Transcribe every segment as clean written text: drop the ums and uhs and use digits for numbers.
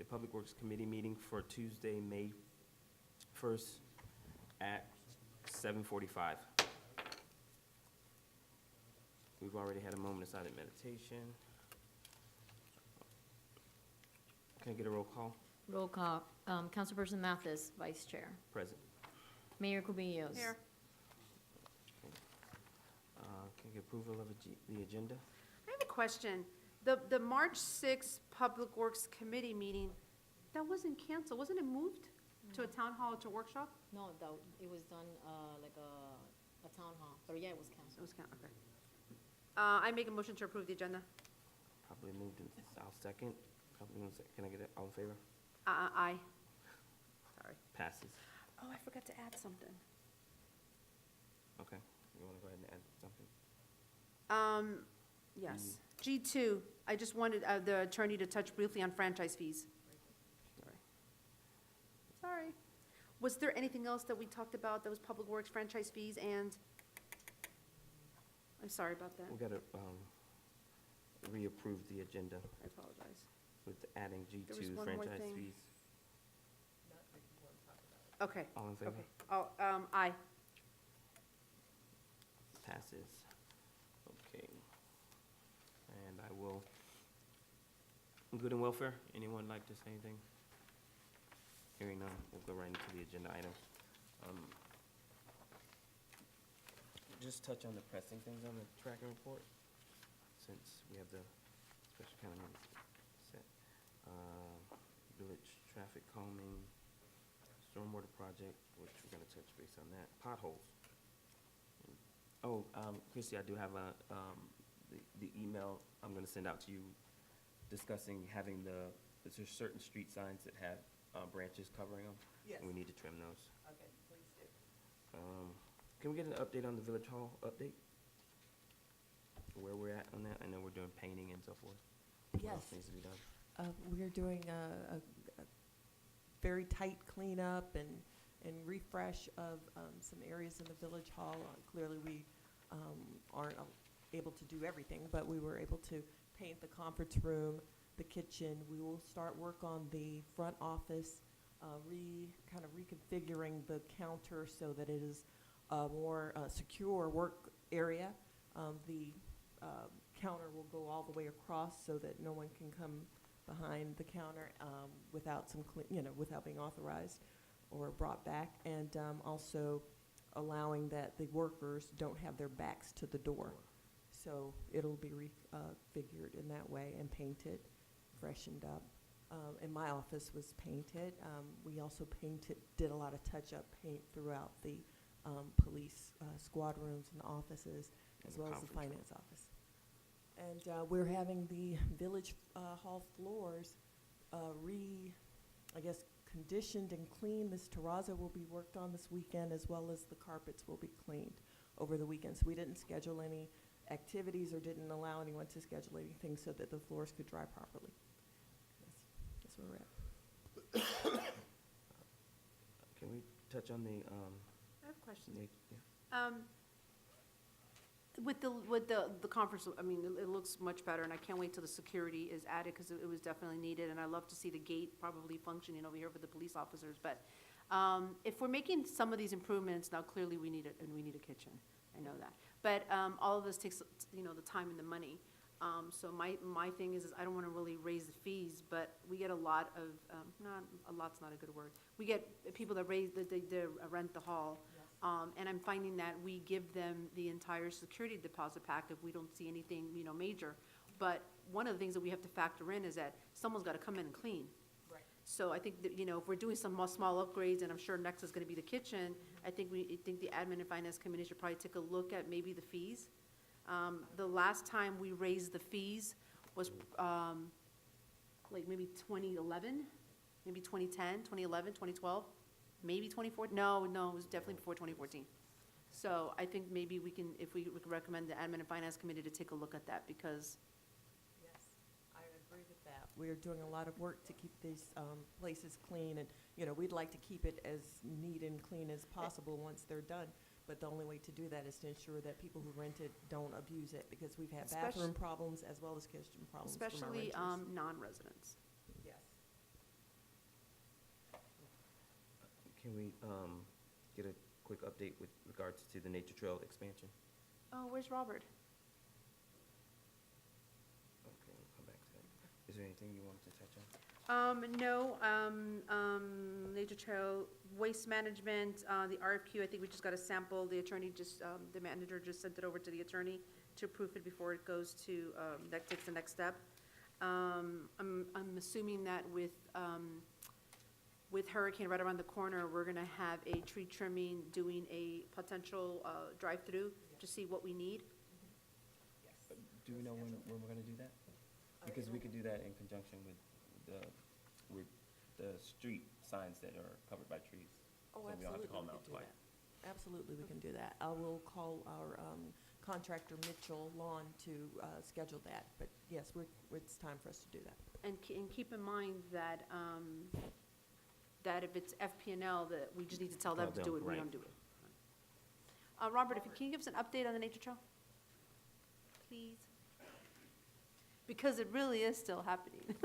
Public Works Committee meeting for Tuesday, May 1st at 7:45. We've already had a moment of silent meditation. Can I get a roll call? Roll call. Councilperson Mathis, Vice Chair. Present. Mayor Cubillos. Here. Can I get approval of the agenda? I have a question. The March 6th Public Works Committee meeting, that wasn't canceled, wasn't it moved to a town hall to workshop? No, it was done like a town hall, but yeah, it was It canceled. was okay. I make a motion to approve the agenda. Probably moved in, I'll second. Probably moved Can I get it, all in favor? Aye. Sorry. Passes. Oh, I forgot to add something. Okay, you wanna go ahead and add something? Yes. G2, I just wanted the attorney to touch briefly on franchise fees. Sorry. Was there anything else that we talked about that was Public Works franchise fees and, I'm sorry about that. We gotta, reapprove the agenda I apologize. with adding There was G2 one more franchise thing. fees. Okay, All in favor? okay. Oh, aye. Passes. Okay. And I will, good and welfare, anyone like to say anything? Hearing none, we'll go right into the agenda item. Just touch on the pressing things on the tracking report, since we have the special kind of set. Village traffic calming, stormwater project, which we're gonna touch base on that, potholes. Oh, Christie, I do have the email I'm gonna send out to you discussing having there's certain street signs that have branches covering them. Yes. And we need to trim those. Okay, please do. Can we get an update on the Village Hall update? Where we're at on that? I know we're doing painting and so forth. What else Yes. needs to be done? We're doing a very tight cleanup and refresh of some areas in the Village Hall. Clearly, we aren't able to do everything, but we were able to paint the conference room, the kitchen. We will start work on the front office, kind of reconfiguring the counter so that it is a more secure work area. The counter will go all the way across so that no one can come behind the counter without without being authorized or brought back, and also allowing that the workers don't have their backs to the door. So it'll be refigured in that way and painted, freshened up. And my office was painted. We also did a lot of touch-up paint throughout the police squad rooms and offices, as well as the finance office. And we're having the Village Hall floors conditioned and cleaned. This terrazzo will be worked on this weekend, as well as the carpets will be cleaned over the weekend. So we didn't schedule any activities or didn't allow anyone to schedule anything so that the floors could dry properly. That's where we're at. Can we touch on the, I have questions. yeah. With the conference, I mean, it looks much better, and I can't wait till the security is added, because it was definitely needed, and I love to see the gate probably functioning over here for the police officers, but if we're making some of these improvements, now clearly we need a kitchen, I know that. But all of this takes, the time and the money. So my thing is I don't want to really raise the fees, but we get a lot of, not, a lot's not a good word. We get people that they rent the hall. And I'm finding that we give them the entire security deposit pack if we don't see anything, major. But one of the things that we have to factor in is that someone's got to come in and clean. Right. So I think that, if we're doing some small upgrades, and I'm sure next is going to be the kitchen, I think the Admin and Finance Committee should probably take a look at maybe the fees. The last time we raised the fees was like maybe 2011, maybe 2010, 2011, 2012. Maybe 2014, no, it was definitely before 2014. So I think maybe we can could recommend the Admin and Finance Committee to take a look at that, because. Yes, I agree with that. We're doing a lot of work to keep these places clean, and, we'd like to keep it as neat and clean as possible once they're done. But the only way to do that is to ensure that people who rent it don't abuse it, because we've had bathroom problems as well as kitchen problems from our Especially renters. non-residents. Yes. Can we, get a quick update with regards to the nature trail expansion? Oh, where's Robert? Okay, we'll come back to that. Is there anything you wanted to touch on? No, nature trail, waste management, the RFQ, I think we just got a sample, the attorney just, the manager just sent it over to the attorney to approve it before it goes to, that takes the next step. I'm assuming that with Hurricane right around the corner, we're gonna have a tree trimming, doing a potential, drive-through to see what we need. Do we know when we're gonna do that? Because we could do that in conjunction with the street signs that are covered by trees. Oh, So we don't have to absolutely, call we them out could do twice. that. Absolutely, we can do that. I will call our contractor Mitchell Lawn to schedule that, but yes, it's time for us to do that. And keep in mind that, that if it's FP&L, that we just need to tell them to Tell do them, it, we right. don't do it. Robert, can you give us an update on the nature trail? Please? Because it really is still happening.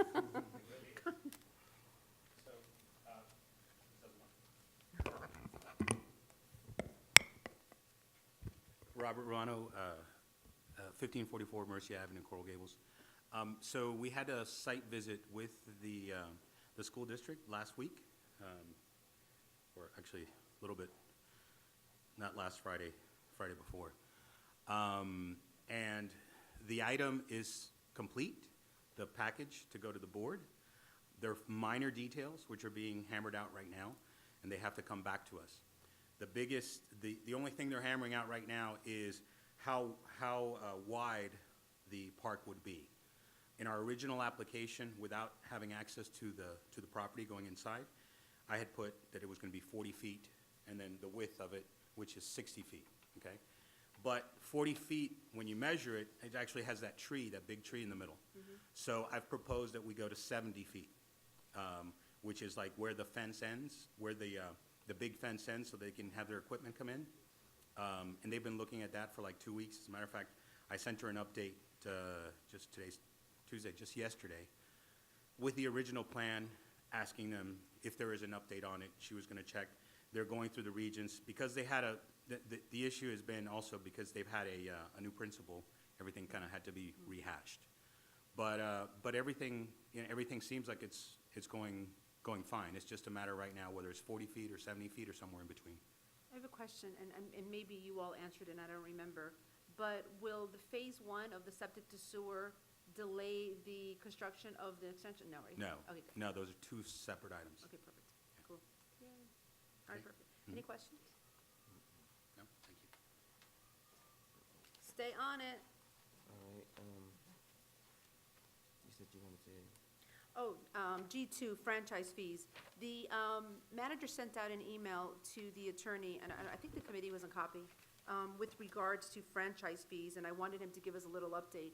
Robert Ruano, 1544 Mercy Avenue, Coral Gables. So we had a site visit with the school district last week, or actually a little bit, not last Friday, Friday before. And the item is complete, the package to go to the board. There are minor details which are being hammered out right now, and they have to come back to us. The only thing they're hammering out right now is how wide the park would be. In our original application, without having access to the property going inside, I had put that it was gonna be 40 feet, and then the width of it, which is 60 feet, okay? But 40 feet, when you measure it, it actually has that tree, that big tree in the middle. So I've proposed that we go to 70 feet, which is like where the fence ends, where the big fence ends, so they can have their equipment come in. And they've been looking at that for like 2 weeks. As a matter of fact, I sent her an update just today's Tuesday, just yesterday, with the original plan, asking them if there is an update on it. She was gonna check. They're going through the regions, because they had the issue has been also because they've had a new principal, everything kind of had to be rehashed. But everything, everything seems like it's going fine. It's just a matter right now whether it's 40 feet or 70 feet or somewhere in between. I have a question, and maybe you all answered it and I don't remember, but will the phase 1 of the septic to sewer delay the construction of the extension? No, right? No, Okay, good. no, those are two separate items. Okay, perfect. Cool. Yay. All right, Okay. perfect. Any questions? No, thank you. Stay on it. All right, you said you wanted to, Oh, G2, franchise fees. The manager sent out an email to the attorney, and I think the committee was in copy, with regards to franchise fees, and I wanted him to give us a little update.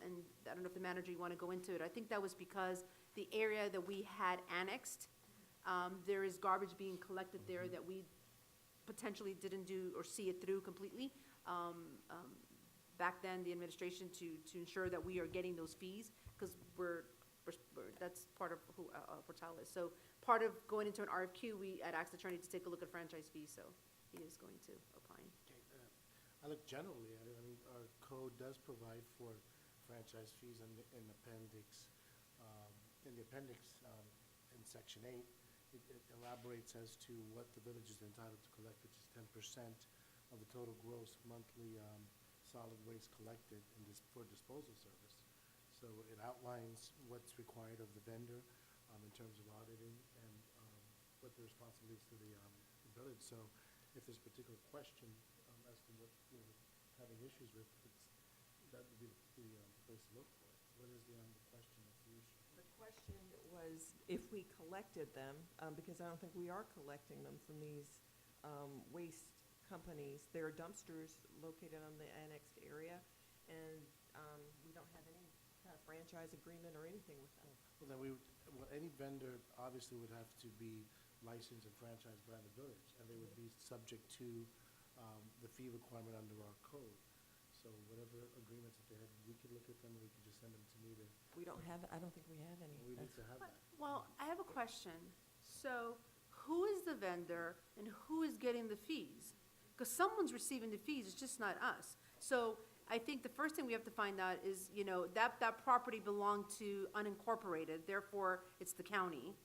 And I don't know if the manager, you want to go into it. I think that was because the area that we had annexed, there is garbage being collected there that we potentially didn't do or see it through completely. Back then, the administration to ensure that we are getting those fees, because that's part of who Portal is. So part of going into an RFQ, we had asked the attorney to take a look at franchise fees, so he is going to opine. Okay, I look generally at it, I mean, our code does provide for franchise fees in the appendix. In section 8, it elaborates as to what the village is entitled to collect, which is 10% of the total gross monthly solid waste collected for disposal service. So it outlines what's required of the vendor in terms of auditing and what the responsibilities to the village. So if there's a particular question as to what you're having issues with, that would be the place to look for it. What is the question that's the issue? The question was if we collected them, because I don't think we are collecting them from these waste companies. There are dumpsters located on the annexed area, and we don't have any kind of franchise agreement or anything with them. Well, then any vendor obviously would have to be licensed and franchised by the village, and they would be subject to the fee requirement under our code. So whatever agreements that they had, we could look at them, and we could just send them to me to, We don't have, I don't think we have any. we need to have that. Well, I have a question. So who is the vendor and who is getting the fees? Because someone's receiving the fees, it's just not us. So I think the first thing we have to find out is, you know, that property belonged to unincorporated, therefore it's the county.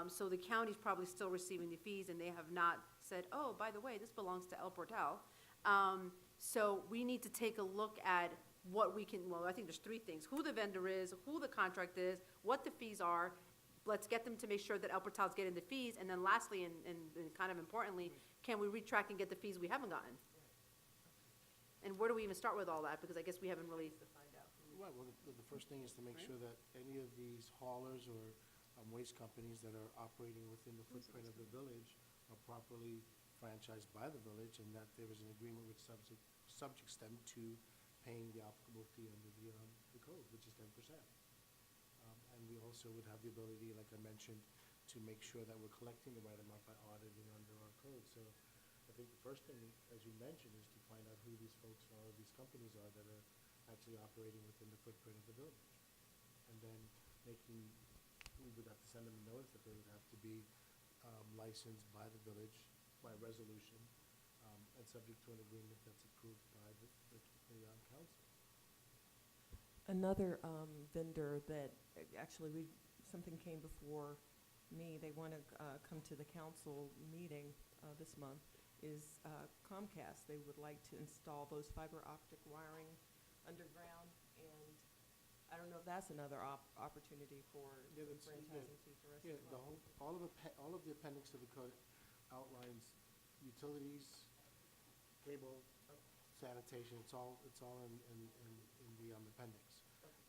So the county's probably still receiving the fees, and they have not said, oh, by the way, this belongs to El Portal. So we need to take a look at what we can, well, I think there's three things: who the vendor is, who the contract is, what the fees are. Let's get them to make sure that El Portal's getting the fees, and then lastly, and kind of importantly, can we retrack and get the fees we haven't gotten? And where do we even start with all that? Because I guess we haven't really, Right, well, the first thing is to make sure that any of these haulers or waste companies that are operating within the footprint of the village are properly franchised by the village, and that there is an agreement which subjects them to paying the applicable fee under the code, which is 10%. And we also would have the ability, like I mentioned, to make sure that we're collecting the right amount by auditing under our code. So I think the first thing, as you mentioned, is to find out who these folks are, these companies are that are actually operating within the footprint of the village. And then we would have to send them a notice that they would have to be licensed by the village by resolution, and subject to an agreement that's approved by the council. Another vendor that, actually, something came before me, they want to come to the council meeting this month, is Comcast. They would like to install those fiber optic wiring underground, and I don't know if that's another opportunity for Yeah, that's- franchising fee for us Yeah, as well. all of the appendix of the code outlines utilities, cable, sanitation, it's all in the appendix.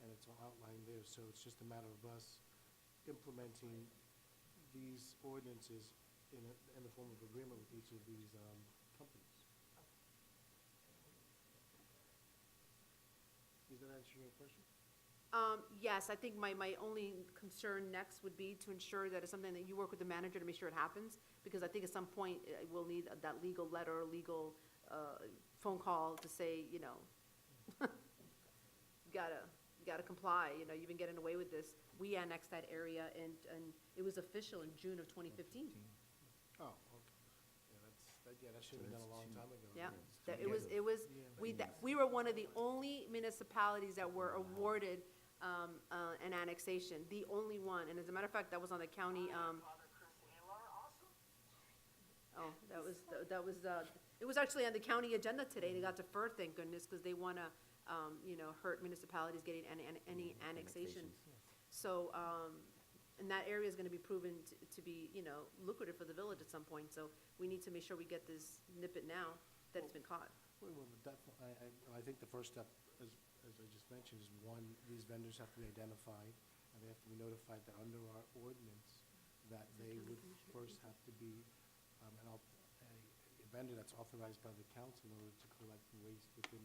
And it's all outlined there, so it's just a matter of us implementing these ordinances in the form of agreement with each of these companies. Does that answer your question? yes, I think my only concern next would be to ensure that it's something that you work with the manager to make sure it happens, because I think at some point, we'll need that legal letter, legal, phone call to say, you know, gotta comply, you know, you've been getting away with this. We annexed that area, and it was official in June of 2015. Oh, okay. Yeah, that should have been done a long time ago. Yeah, Yeah, it was, Yeah. we were one of the only municipalities that were awarded, an annexation, the only one, and as a matter of fact, that was on the county, oh, it was actually on the county agenda today, they got deferred, thank goodness, because they wanna, you know, hurt municipalities getting any annexation. So, and that area is gonna be proven to be, you know, lucrative for the village at some point, so we need to make sure we get this, nip it now, that it's been caught. Well, definitely, I think the first step, as I just mentioned, is one, these vendors have to be identified, and they have to be notified that under our ordinance, that they would first have to be, a vendor that's authorized by the council in order to collect waste within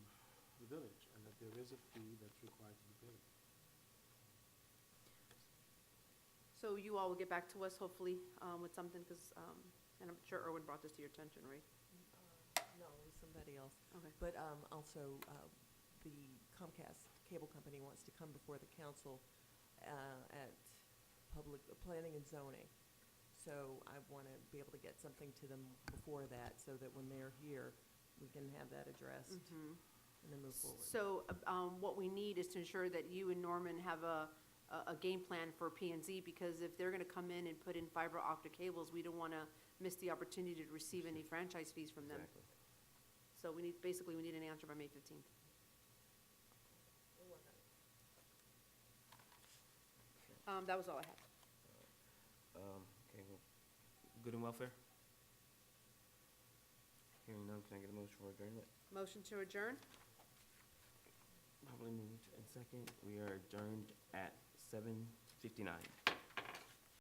the village, and that there is a fee that's required to be paid. So you all will get back to us hopefully, with something, because, and I'm sure Erwin brought this to your attention, right? No, it was somebody else. Okay. But also, the Comcast Cable Company wants to come before the council at public planning and zoning. So I want to be able to get something to them before that, so that when they're here, we can have that addressed and then move forward. So, what we need is to ensure that you and Norman have a game plan for P and Z, because if they're gonna come in and put in fiber optic cables, we don't wanna miss the opportunity to receive any franchise fees from them. Exactly. So we need an answer by May 15th. That was all I had. Okay, well, good and welfare? Hearing none, can I get a motion for adjournment? Motion to adjourn? Probably moved in second. We are adjourned at 7:59.